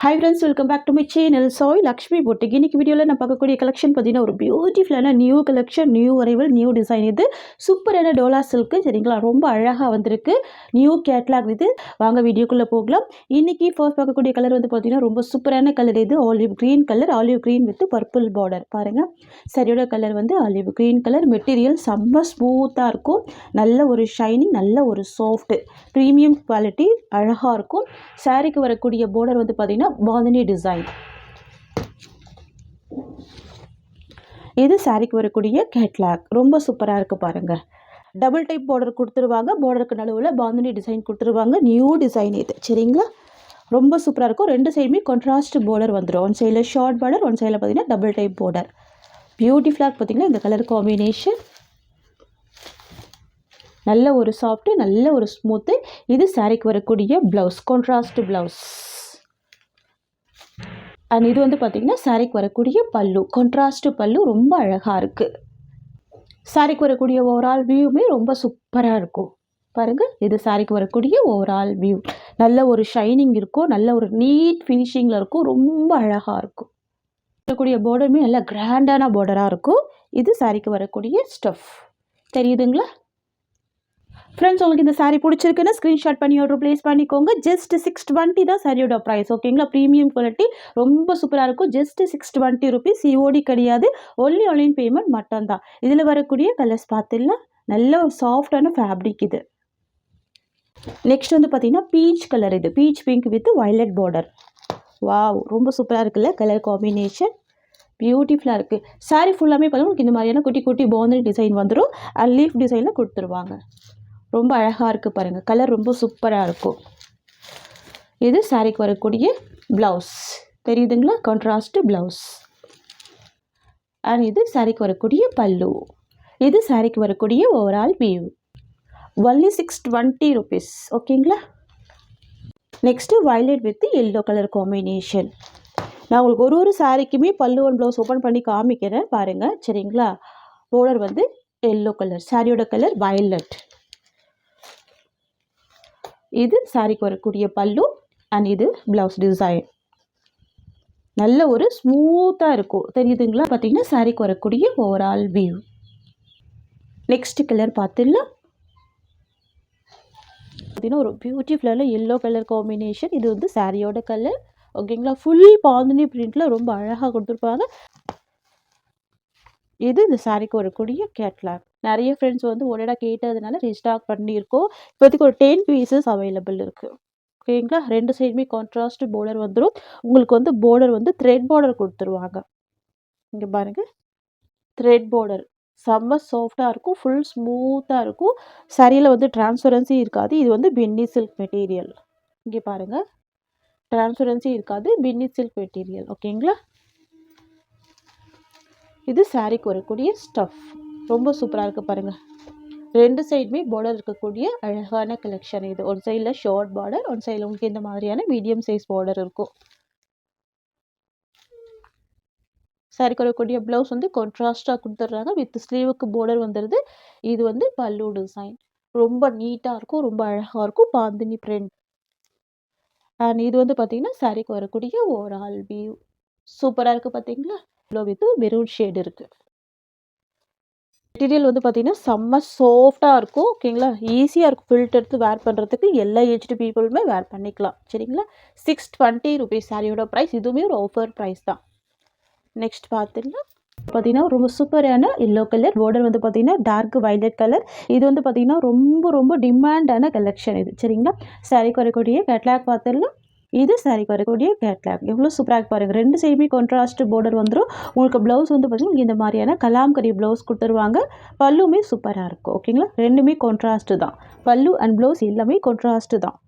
Hi friends, welcome back to my channel. Soy Lakshmi Boutique. இன்னைக்கு வீடியோல நான் பார்க்கக்கூடிய கலெக்ஷன் பார்த்தீங்கன்னா ஒரு பியூட்டிஃபுல்லான new collection, new arrival, new design. இது சூப்பரான டோலா சில்க் சரிங்களா, ரொம்ப அழகாக வந்திருக்கு. நியூ கேட்லாக் இது. வாங்க வீடியோக்குள்ளே போகலாம். இன்னைக்கு ஃபர்ஸ்ட் பார்க்கக்கூடிய கலர் வந்து பார்த்தீங்கன்னா ரொம்ப சூப்பரான கலர். இது olive green colour, olive green with purple border. பாருங்க, சரியோட கலர் வந்து ஆலிவ் க்ரீன் கலர். மெட்டீரியல் செம்ம ஸ்மூத்தாக இருக்கும். நல்ல ஒரு ஷைனிங், நல்ல ஒரு சாஃப்ட் ப்ரீமியம் குவாலிட்டி, அழகாக இருக்கும். சாரிக்கு வரக்கூடிய பார்டர் வந்து பார்த்தீங்கன்னா பாந்தினி டிசைன். இது சாரிக்கு வரக்கூடிய கேட்லாக். ரொம்ப சூப்பராக இருக்குது பாருங்கள். டபுள் டைப் பார்டர் கொடுத்துருவாங்க. பார்டருக்கு நடுவில் பாந்தினி டிசைன் கொடுத்துருவாங்க. நியூ டிசைன் இது சரிங்களா, ரொம்ப சூப்பராக இருக்கும். ரெண்டு சைடுமே கான்ட்ராஸ்ட் பார்டர் வந்துடும். ஒன் சைடில் ஷார்ட் பார்டர், ஒன் சைடில் பார்த்தீங்கன்னா டபுள் டைப் பார்டர். பியூட்டிஃபுல்லாக பார்த்தீங்கன்னா இந்த கலர் காம்பினேஷன். நல்ல ஒரு சாஃப்ட்டு, நல்ல ஒரு ஸ்மூத்து. இது சாரிக்கு வரக்கூடிய ப்ளவுஸ், கான்ட்ராஸ்ட் ப்ளவுஸ். அண்ட் இது வந்து பார்த்திங்கன்னா சாரிக்கு வரக்கூடிய பல்லு, கான்ட்ராஸ்ட் பல்லு. ரொம்ப அழகாக இருக்குது. சாரிக்கு வரக்கூடிய ஓவரால் வியூவுமே ரொம்ப சூப்பராக இருக்கும் பாருங்கள். இது சாரிக்கு வரக்கூடிய ஓவரால் வியூ. நல்ல ஒரு ஷைனிங் இருக்கும், நல்ல ஒரு நீட் ஃபினிஷிங்கில் இருக்கும். ரொம்ப அழகாக இருக்கும். வரக்கூடிய பார்டருமே நல்ல கிராண்டான பார்டராக இருக்கும். இது சாரிக்கு வரக்கூடிய ஸ்டஃப். தெரியுதுங்களா ஃப்ரெண்ட்ஸ்? உங்களுக்கு இந்த சாரீ பிடிச்சிருக்குன்னு ஸ்க்ரீன்ஷாட் பண்ணி ஆர்டர் ப்ளேஸ் பண்ணிக்கோங்க. ஜஸ்ட் 620 தான் சாரியோட ப்ரைஸ். ஓகேங்களா, ப்ரீமியம் குவாலிட்டி, ரொம்ப சூப்பராக இருக்கும். Just 620 rupees. சிஓடி கிடையாது, ஒன்லி ஆன்லைன் பேமெண்ட் மட்டும்தான். இதில் வரக்கூடிய கலர்ஸ் பார்த்துடலாம். நல்ல ஒரு சாஃப்டான ஃபேப்ரிக் இது. நெக்ஸ்ட் வந்து பார்த்தீங்கன்னா பீச் கலர். இது beach pink with violet border. Wow, ரொம்ப சூப்பராக இருக்குல்ல கலர் காம்பினேஷன். பியூட்டிஃபுல்லாக இருக்குது. சாரீ ஃபுல்லாமே பார்த்தீங்கன்னா உங்களுக்கு இந்த மாதிரியான குட்டி குட்டி பாந்தினி டிசைன் வந்துடும். லீஃப் டிசைனில் கொடுத்துருவாங்க. ரொம்ப அழகாக இருக்குது பாருங்கள். கலர் ரொம்ப சூப்பராக இருக்கும். இது சாரிக்கு வரக்கூடிய ப்ளவுஸ். தெரியுதுங்களா, கான்ட்ராஸ்ட் ப்ளவுஸ். அண்ட் இது சாரிக்கு வரக்கூடிய பல்லு. இது சாரிக்கு வரக்கூடிய ஓவரால் வியூ. Only 620 rupees. ஓகேங்களா. Next violet with yellow colour combination. நான் உங்களுக்கு ஒரு சாரிக்குமே பல்லு ஒன் ப்ளவுஸ் ஓப்பன் பண்ணி காமிக்கிறேன் பாருங்கள் சரிங்களா. பார்டர் வந்து எல்லோ கலர், சாரியோட கலர் வயலட். இது சாரிக்கு வரக்கூடிய பல்லு. அண்ட் இது ப்ளவுஸ் டிசைன். நல்ல ஒரு ஸ்மூத்தாக இருக்கும். தெரியுதுங்களா, பார்த்தீங்கன்னா சாரிக்கு வரக்கூடிய ஓவரால் வியூ. நெக்ஸ்ட் கலர் பார்த்துடலாம். பார்த்தீங்கன்னா ஒரு பியூட்டிஃபுல்லான எல்லோ கலர் காம்பினேஷன். இது வந்து சாரியோட கலர். ஓகேங்களா, ஃபுல் பாந்தினி பிரிண்டில் ரொம்ப அழகாக கொடுத்துருப்பாங்க. இது இந்த சாரிக்கு வரக்கூடிய கேட்லாக். நிறைய ஃப்ரெண்ட்ஸ் வந்து உடனே கேட்டதுனால ரீஸ்டாக் பண்ணியிருக்கோம். இப்போதைக்கு ஒரு 10 பீசஸ் அவைலபிள் இருக்குது. ஓகேங்களா, ரெண்டு சைடுமே கான்ட்ராஸ்ட் பார்டர் வந்துடும். உங்களுக்கு வந்து பார்டர் வந்து த்ரெட் பார்டர் கொடுத்துருவாங்க. இங்கே பாருங்கள், த்ரெட் பார்டர் செம்ம சாஃப்டாக இருக்கும். ஃபுல் ஸ்மூத்தாக இருக்கும். சாரியில் வந்து டிரான்ஸ்பரன்சி இருக்காது. இது வந்து பின்னி சில்க் மெட்டீரியல். இங்கே பாருங்கள், டிரான்ஸ்பரன்சி இருக்காது, பின்னி சில்க் மெட்டீரியல். ஓகேங்களா. இது சாரிக்கு வரக்கூடிய ஸ்டஃப். ரொம்ப சூப்பராக இருக்குது பாருங்கள். ரெண்டு சைடுமே பார்டர் இருக்கக்கூடிய அழகான கலெக்ஷன் இது. ஒரு சைடில் ஷார்ட் பார்டர், ஒரு சைடில் உங்களுக்கு இந்த மாதிரியான மீடியம் சைஸ் பார்டர் இருக்கும். சாரிக்கு வரக்கூடிய ப்ளவுஸ் வந்து கான்ட்ராஸ்டாக கொடுத்துட்றாங்க. வித் ஸ்லீவுக்கு பார்டர் வந்துடுது. இது வந்து பல்லு டிசைன். ரொம்ப நீட்டாக இருக்கும், ரொம்ப அழகாக இருக்கும். பாந்தினி பிரிண்ட். அண்ட் இது வந்து பார்த்தீங்கன்னா சாரிக்கு வரக்கூடிய ஓவரால் வியூ. சூப்பராக இருக்குது பார்த்தீங்களா. வித் மெரூன் ஷேட் இருக்குது. மெட்டீரியல் வந்து பார்த்தீங்கன்னா செம்ம சாஃப்டாக இருக்கும். ஓகேங்களா, ஈஸியாக இருக்கும் ஃபில்ட் எடுத்து வேர் பண்ணுறதுக்கு. எல்லா ஏஜ்டு பீப்புளுமே வேர் பண்ணிக்கலாம் சரிங்களா. 620 ருபீஸ் சாரியோட ப்ரைஸ். இதுவுமே ஒரு ஆஃபர் ப்ரைஸ் தான். நெக்ஸ்ட் பார்த்துக்கலாம். பார்த்தீங்கன்னா ரொம்ப சூப்பரான எல்லோ கலர். பார்டர் வந்து பார்த்தீங்கன்னா டார்க் வயலட் கலர். இது வந்து பார்த்தீங்கன்னா ரொம்ப ரொம்ப டிமாண்டான கலெக்ஷன் இது சரிங்களா. சாரிக்கு வரக்கூடிய கேட்லாக் பார்த்துடலாம். இது சாரிக்கு வரக்கூடிய கேட்லாக். எவ்வளோ சூப்பராக பாருங்கள். ரெண்டு சைடுமே கான்ட்ராஸ்ட் பார்டர் வந்துடும். உங்களுக்கு ப்ளவுஸ் வந்து பார்த்தீங்கன்னா இந்த மாதிரியான கலாம்கரி ப்ளவுஸ் கொடுத்துருவாங்க. பல்லுமே சூப்பராக இருக்கும். ஓகேங்களா, ரெண்டுமே கான்ட்ராஸ்ட்டு தான். பல்லு அண்ட் ப்ளவுஸ் எல்லாமே கான்ட்ராஸ்ட்டு தான்.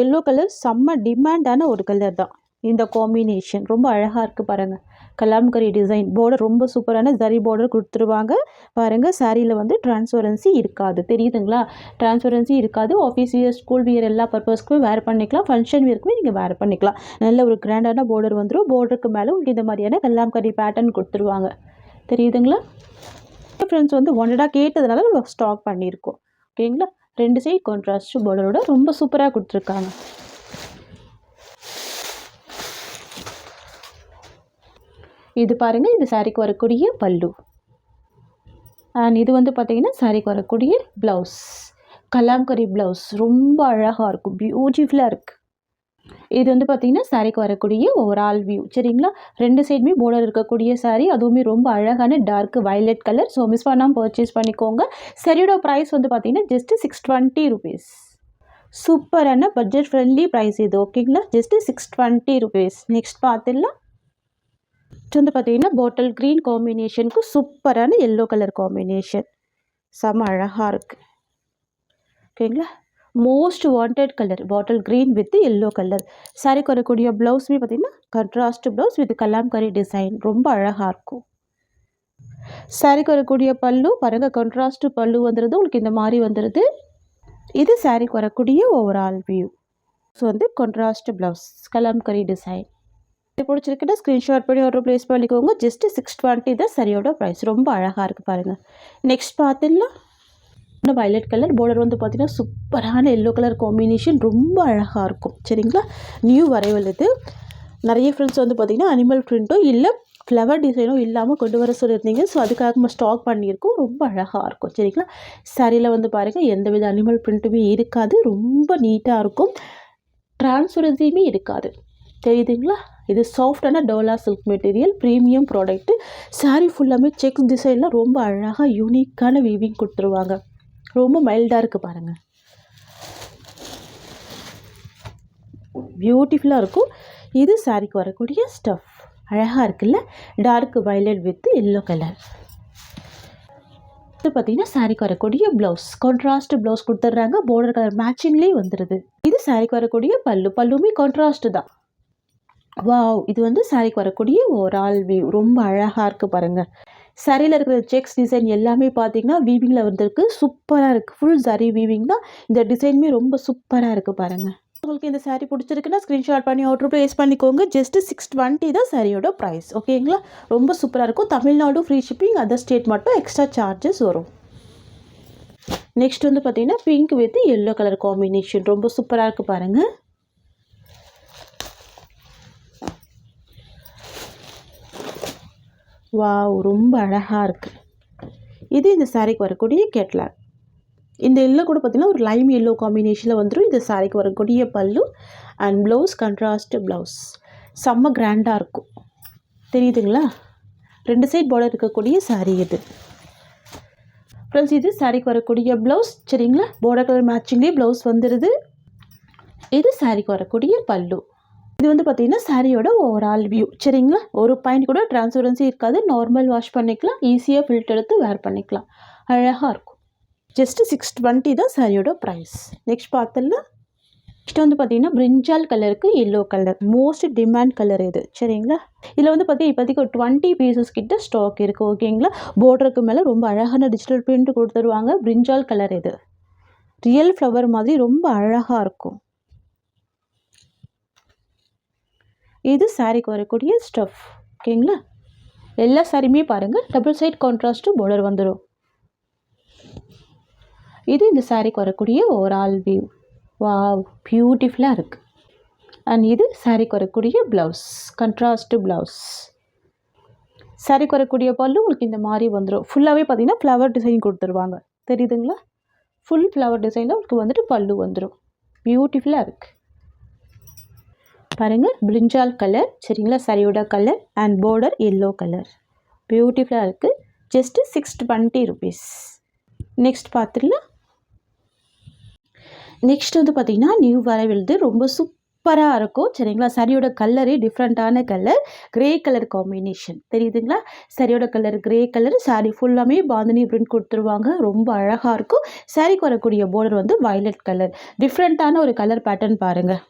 எல்லோ கலர் செம்ம டிமாண்டான ஒரு கலர் தான். இந்த காம்பினேஷன் ரொம்ப அழகாக இருக்குது பாருங்கள். கலாம்கரி டிசைன். பார்டர் ரொம்ப சூப்பரான ஜரி பார்டர் கொடுத்துருவாங்க பாருங்கள். சாரியில் வந்து டிரான்ஸ்பரன்சி இருக்காது. தெரியுதுங்களா, டிரான்ஸ்பரன்சி இருக்காது. ஆஃபீஸ் வியர், ஸ்கூல் வியர் எல்லா பர்பஸ்க்குமே வேர் பண்ணிக்கலாம். ஃபங்க்ஷன் வியருக்குமே நீங்கள் வேர் பண்ணிக்கலாம். நல்ல ஒரு கிராண்டான பார்டர் வந்துடும். பார்டருக்கு மேலே உங்களுக்கு இந்த மாதிரியான கலாம்கரி பேட்டர்ன் கொடுத்துருவாங்க. தெரியுதுங்களா. ஃப்ரெண்ட்ஸ் வந்து ஒன்னடாக கேட்டதுனால நம்ம ஸ்டாக் பண்ணியிருக்கோம். ஓகேங்களா, ரெண்டு சைட் கான்ட்ராஸ்ட் பார்டரோட ரொம்ப சூப்பராக கொடுத்துருக்காங்க. இது பாருங்கள், இது சாரிக்கு வரக்கூடிய பல்லு. அண்ட் இது வந்து பார்த்திங்கன்னா சாரிக்கு வரக்கூடிய ப்ளவுஸ். கலாம்கரி ப்ளவுஸ் ரொம்ப அழகாக இருக்கும், பியூட்டிஃபுல்லாக இருக்குது. இது வந்து பார்த்திங்கன்னா சாரிக்கு வரக்கூடிய ஓவரால் வியூ. சரிங்களா, 2 சைடுமே பார்டர் இருக்கக்கூடிய சாரீ, அதுவுமே ரொம்ப அழகான dark violet colour. So miss பண்ணாமல் பர்ச்சேஸ் பண்ணிக்கோங்க. சரியோட ப்ரைஸ் வந்து பார்த்திங்கன்னா ஜஸ்ட்டு 620 ருபீஸ். சூப்பரான பட்ஜெட் ஃப்ரெண்ட்லி ப்ரைஸ் இது. ஓகேங்களா, ஜஸ்ட்டு 620 ருபீஸ். நெக்ஸ்ட் பார்த்துடலாம். வந்து பார்த்திங்கன்னா பாட்டில் க்ரீன் காம்பினேஷனுக்கு சூப்பரான எல்லோ கலர் காம்பினேஷன், செம்ம அழகாக இருக்குது. ஓகேங்களா, most wanted colour bottle green with yellow colour. சாரிக்கு வரக்கூடிய ப்ளவுஸுமே பார்த்திங்கன்னா contrast blouse with Kalamkari design, ரொம்ப அழகாக இருக்கும். சாரிக்கு வரக்கூடிய பல்லு பாருங்கள், கண்ட்ராஸ்ட் பல்லு வந்துடுது, உங்களுக்கு இந்த மாதிரி வந்துடுது. இது சாரிக்கு வரக்கூடிய ஓவரால் வியூ. ஸோ வந்து கண்ட்ராஸ்ட் ப்ளவுஸ், கலாம்கரி டிசைன். இது பிடிச்சிருக்குன்னா ஸ்க்ரீன்ஷாட் பண்ணி ஆர்டர் ப்ளேஸ் பண்ணிக்கோங்க. ஜஸ்ட்டு 620 தான் சரியோட ப்ரைஸ். ரொம்ப அழகாக இருக்குது பாருங்கள். நெக்ஸ்ட் பார்த்துடலாம். வயலட் கலர் பார்டர் வந்து பார்த்திங்கன்னா சூப்பரான எல்லோ கலர் காம்பினேஷன், ரொம்ப அழகாக இருக்கும். சரிங்களா, நியூ வரைவல் இது. நிறைய ஃப்ரெண்ட்ஸ் வந்து பார்த்திங்கன்னா அனிமல் பிரிண்ட்டோ இல்லை ஃப்ளவர் டிசைனோ இல்லாமல் கொண்டு வர சொல்லியிருந்தீங்க. ஸோ அதுக்காக நம்ம ஸ்டாக் பண்ணியிருக்கோம். ரொம்ப அழகாக இருக்கும். சரிங்களா, சாரியில் வந்து பாருங்கள், எந்தவித அனிமல் பிரிண்ட்டுமே இருக்காது, ரொம்ப நீட்டாக இருக்கும், டிரான்ஸ்பரன்சியுமே இருக்காது. தெரியுதுங்களா, இது சாஃப்டான Dola silk material, premium product. Sari ஃபுல்லாமே செக்ஸ் டிசைனில் ரொம்ப அழகாக யூனிக்கான வீவிங் கொடுத்துருவாங்க. ரொம்ப மைல்டாக இருக்குது பாருங்கள், பியூட்டிஃபுல்லாக இருக்கும். இது சாரிக்கு வரக்கூடிய ஸ்டஃப், அழகாக இருக்குல்ல, dark violet with yellow colour. இது பார்த்திங்கன்னா சாரிக்கு வரக்கூடிய ப்ளவுஸ், கான்ட்ராஸ்ட் ப்ளவுஸ் கொடுத்துட்றாங்க, பார்டர் கலர் மேட்சிங்லேயே வந்துடுது. இது சாரிக்கு வரக்கூடிய பல்லு, பல்லுமே கான்ட்ராஸ்ட் தான். வாவ், இது வந்து சாரிக்கு வரக்கூடிய ஓவரால் வியூ, ரொம்ப அழகாக இருக்குது பாருங்கள். சாரியில் இருக்கிற செக்ஸ் டிசைன் எல்லாமே பார்த்தீங்கன்னா வீவிங்கில் வந்திருக்கு, சூப்பராக இருக்குது. ஃபுல் சரி வீவிங் தான். இந்த டிசைனுமே ரொம்ப சூப்பராக இருக்குது பாருங்கள். உங்களுக்கு இந்த சாரீ பிடிச்சிருக்குன்னா ஸ்க்ரீன்ஷாட் பண்ணி ஆர்டர் ப்ளேஸ் பண்ணிக்கோங்க. ஜஸ்ட்டு 620 தான் சாரியோட ப்ரைஸ். ஓகேங்களா, ரொம்ப சூப்பராக இருக்கும். Tamil Nadu free shipping, other state மட்டும் எக்ஸ்ட்ரா சார்ஜஸ் வரும். நெக்ஸ்ட் வந்து பார்த்திங்கன்னா pink with yellow colour combination, ரொம்ப சூப்பராக இருக்குது பாருங்கள். வாவ், ரொம்ப அழகாக இருக்குது. இது இந்த சாரிக்கு வரக்கூடிய கேட்லாக். இந்த எல்லோ கூட பார்த்திங்கன்னா ஒரு லைம் எல்லோ காம்பினேஷனில் வந்துடும். இது சாரிக்கு வரக்கூடிய பல்லு அண்ட் ப்ளவுஸ், கண்ட்ராஸ்ட் ப்ளவுஸ், செம்ம கிராண்டாக இருக்கும். தெரியுதுங்களா, 2 சைட் பார்டர் இருக்கக்கூடிய சாரீ இது. ஃப்ரெண்ட்ஸ், இது சாரிக்கு வரக்கூடிய ப்ளவுஸ். சரிங்களா, பார்டர் கலர் மேட்சிங்லேயே ப்ளவுஸ் வந்துடுது. இது சாரிக்கு வரக்கூடிய பல்லு. இது வந்து பார்த்திங்கன்னா சாரியோட ஓவரால் வியூ. சரிங்களா, ஒரு பாயிண்ட் கூட டிரான்ஸ்பரன்சி இருக்காது, நார்மல் வாஷ் பண்ணிக்கலாம், ஈஸியாக ஃபில்டர் எடுத்து வேர் பண்ணிக்கலாம், அழகாக இருக்கும். ஜஸ்ட்டு 620 தான் சாரியோட ப்ரைஸ். நெக்ஸ்ட் பார்த்துடலாம். நெக்ஸ்ட் வந்து பார்த்திங்கன்னா பிரிஞ்சால் கலருக்கு yellow colour, most demand colour இது. சரிங்களா, இதில் வந்து பார்த்திங்கன்னா இப்போதைக்கு ஒரு 20 பீசஸ் கிட்ட ஸ்டாக் இருக்குது. ஓகேங்களா, பார்டருக்கு மேலே ரொம்ப அழகான டிஜிட்டல் பிரிண்ட் கொடுத்துருவாங்க. பிரிஞ்சால் கலர் இது, ரியல் ஃப்ளவர் மாதிரி ரொம்ப அழகாக இருக்கும். இது சாரிக்கு வரக்கூடிய ஸ்டஃப். ஓகேங்களா, எல்லா சாரியுமே பாருங்கள் டபுள் சைட் கான்ட்ராஸ்ட்டு பார்டர் வந்துடும். இது இந்த சாரிக்கு வரக்கூடிய ஓவரால் வியூ. வாவ், பியூட்டிஃபுல்லாக இருக்குது. அண்ட் இது சாரிக்கு வரக்கூடிய ப்ளவுஸ், கண்ட்ராஸ்ட்டு ப்ளவுஸ். சாரிக்கு வரக்கூடிய பல்லு உங்களுக்கு இந்த மாதிரி வந்துடும். ஃபுல்லாகவே பார்த்திங்கன்னா ஃப்ளவர் டிசைன் கொடுத்துருவாங்க. தெரியுதுங்களா, ஃபுல் ஃப்ளவர் டிசைனில் உங்களுக்கு வந்துட்டு பல்லு வந்துடும். பியூட்டிஃபுல்லாக இருக்குது பாருங்கள். பிரிஞ்சால் கலர். சரிங்களா, சாரியோட colour and border yellow colour, பியூட்டிஃபுல்லாக இருக்குது. Just 620 rupees. நெக்ஸ்ட் பார்த்துடலாம். நெக்ஸ்ட் வந்து பார்த்திங்கன்னா நியூ வரவில்து, ரொம்ப சூப்பராக இருக்கும். சரிங்களா, சாரியோட கலரே டிஃப்ரெண்ட்டான கலர், க்ரே கலர் காம்பினேஷன். தெரியுதுங்களா, சாரியோட கலர் க்ரே கலர். சாரி ஃபுல்லாமே பாந்தினி பிரிண்ட் கொடுத்துருவாங்க, ரொம்ப அழகாக இருக்கும். சாரிக்கு வரக்கூடிய பார்டர் வந்து வயலட் கலர், டிஃப்ரெண்ட்டான ஒரு கலர் பேட்டர்ன் பாருங்கள்.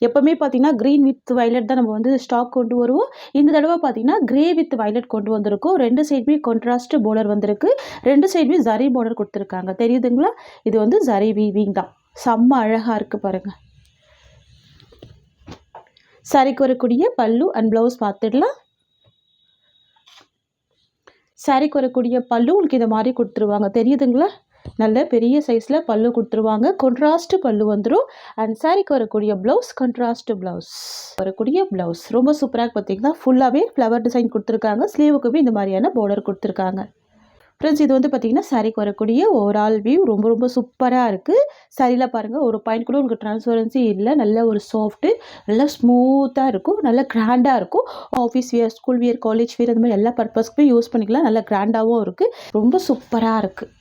எப்போவுமே பார்த்திங்கன்னா க்ரீன் வித் வயலட் தான் நம்ம வந்து ஸ்டாக் கொண்டு வருவோம். இந்த தடவை பார்த்திங்கன்னா க்ரே வித் வயலட் கொண்டு வந்திருக்கோம். 2 சைடுமே கான்ட்ராஸ்ட் பார்டர் வந்திருக்கு, 2 சைடுமே ஜரி பார்டர் கொடுத்துருக்காங்க. தெரியுதுங்களா, இது வந்து ஜரி வீவிங் தான், செம்ம அழகாக இருக்குது பாருங்கள். சாரிக்கு வரக்கூடிய பல்லு அண்ட் ப்ளவுஸ் பார்த்துடலாம். சாரிக்கு வரக்கூடிய பல்லு உங்களுக்கு இந்த மாதிரி கொடுத்துருவாங்க. தெரியுதுங்களா, நல்ல பெரிய சைஸில் பல்லு கொடுத்துருவாங்க. கான்ட்ராஸ்ட் பல்லு வந்துடும். அண்ட் சாரிக்கு வரக்கூடிய ப்ளவுஸ் கான்ட்ராஸ்ட் ப்ளவுஸ். வரக்கூடிய ப்ளவுஸ் ரொம்ப சூப்பராக பார்த்தீங்கன்னா ஃபுல்லாகவே ஃப்ளவர் டிசைன் கொடுத்துருக்காங்க. ஸ்லீவுக்குமே இந்த மாதிரியான பார்டர் கொடுத்துருக்காங்க. ஃப்ரெண்ட்ஸ் இது வந்து பார்த்திங்கன்னா சாரிக்கு வரக்கூடிய ஓவரால் வியூ ரொம்ப ரொம்ப சூப்பராக இருக்குது. சாரியில் பாருங்கள் ஒரு பாயிண்ட் கூட உங்களுக்கு ட்ரான்ஸ்பரன்சி இல்லை. நல்ல ஒரு சாஃப்ட்டு, நல்லா ஸ்மூத்தாக இருக்கும், நல்லா கிராண்டாக இருக்கும். Office wear, school wear, college wear அந்த மாதிரி எல்லா பர்பஸ்க்குமே யூஸ் பண்ணிக்கலாம். நல்லா கிராண்டாகவும் இருக்குது. ரொம்ப சூப்பராக இருக்குது.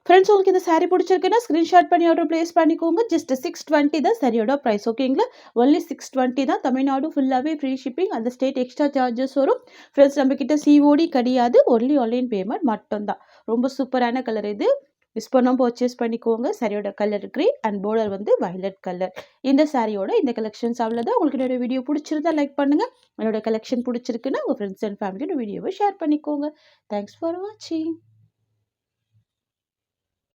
ஃப்ரெண்ட்ஸ் உங்களுக்கு இந்த சாரீ பிடிச்சிருக்குன்னா ஸ்க்ரீன்ஷாட் பண்ணி ஆர்டர் ப்ளேஸ் பண்ணிக்கோங்க. ஜஸ்ட் 620 தான் சரியோட ப்ரைஸ். ஓகேங்களா? ஒன்லி 620 தான். தமிழ்நாடு ஃபுல்லாகவே ஃப்ரீ ஷிப்பிங். அந்த ஸ்டேட் எக்ஸ்ட்ரா சார்ஜஸ் வரும். ஃப்ரெண்ட்ஸ் நம்மக்கிட்ட சிஓடி கிடையாது. ஒன்லி ஆன்லைன் பேமெண்ட் மட்டும்தான். ரொம்ப சூப்பரான கலர் இது. மிஸ் பண்ணாமல் பர்ச்சேஸ் பண்ணிக்கோங்க. சாரியோட கலர் க்ரீன் அண்ட் பார்டர் வந்து வயலட் கலர். இந்த சாரியோட இந்த கலெக்ஷன்ஸ் அவ்வளோதான். உங்களுக்கு என்னோட வீடியோ பிடிச்சிருந்தா லைக் பண்ணுங்கள். என்னோட கலெக்ஷன் பிடிச்சிருக்குன்னா உங்கள் ஃப்ரெண்ட்ஸ் அண்ட் ஃபேமிலியோட வீடியோவை ஷேர் பண்ணிக்கோங்க. தேங்க்ஸ் ஃபார் வாட்சிங்.